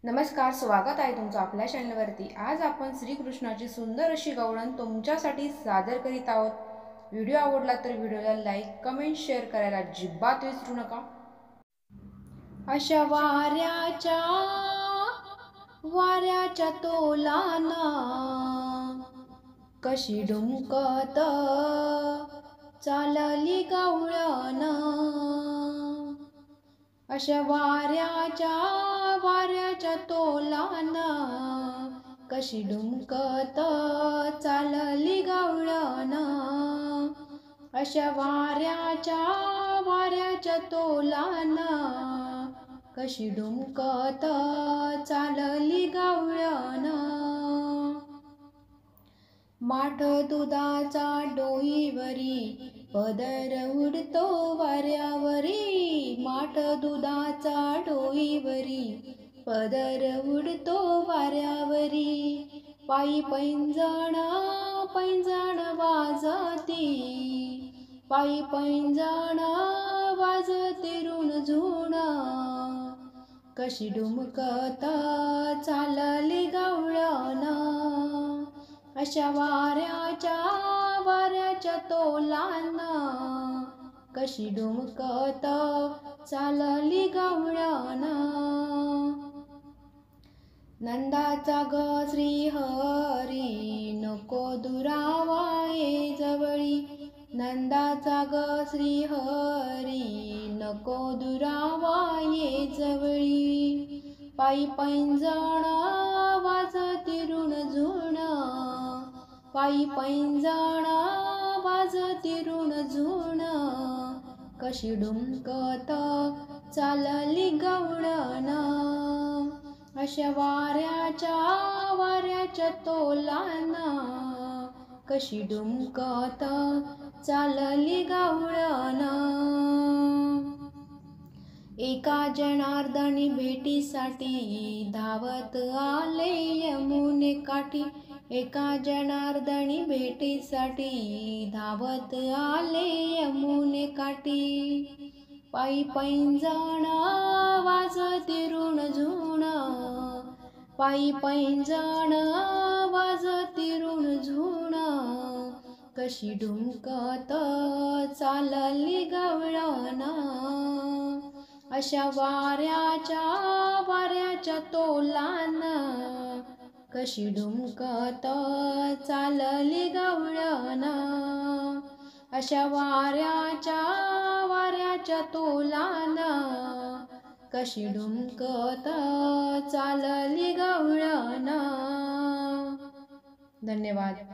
नमस्कार, स्वागत आहे तुमचं आपल्या चॅनलवरती। आज आपण श्रीकृष्णाची सुंदर अशी गवळण तुमच्यासाठी सादर करीत आहोत। व्हिडिओ आवडला तर व्हिडिओला लाईक, कमेंट, शेअर करायला अजिबात विसरू नका। अशा वाऱ्याच्या तोलाना कशी डुमकत चालली गवळण। अशा वाऱ्याच्या तोलाना कशी डुमकत चालली गवळण। अशा वाऱ्याच्या तोलाना कशी डुमकत चालली गवळण। माठ दुधाचा डोईवरी पदर उडतो वाऱ्यावरी। माठ दुधाचा डोईवरी पदर उडतो वाऱ्यावरी। पायी पैंजण वाजती, पायी पैंजण वाजती ऋणझुण। कशी डुमकत चालली गवळण। अशा वाऱ्याच्या तोलाना कशी डुमकत चालली गवळण। नंदाचा ग श्रीहरी नको दुरावा ये जवळी। नंदाचा ग श्रीहरी नको दुरावा ये जवळी। पायी पैंजण वाजती ऋणझुण, पायी पैंजण वाजती ऋणझुण। कशी डुमकत चालली गवळण। अशा वाऱ्याच्या तोलाना कशी डुमकत चालली गवळण। एका जनार्दनी भेटीसाठी धावत आले यमुने काठी। एका जनार्दनी भेटीसाठी धावत आले यमुने काठी। पायी पैंजण वाजती ऋणझुण, पायी पैंजण वाजती ऋणझुण। कशी डुमकत चालली गवळण। अशा वाऱ्याच्या तोलाना कशी डुमकत चालली गवळण। अशा वाऱ्याच्या तोलाना कशी डुमकत चालली गवळण। धन्यवाद।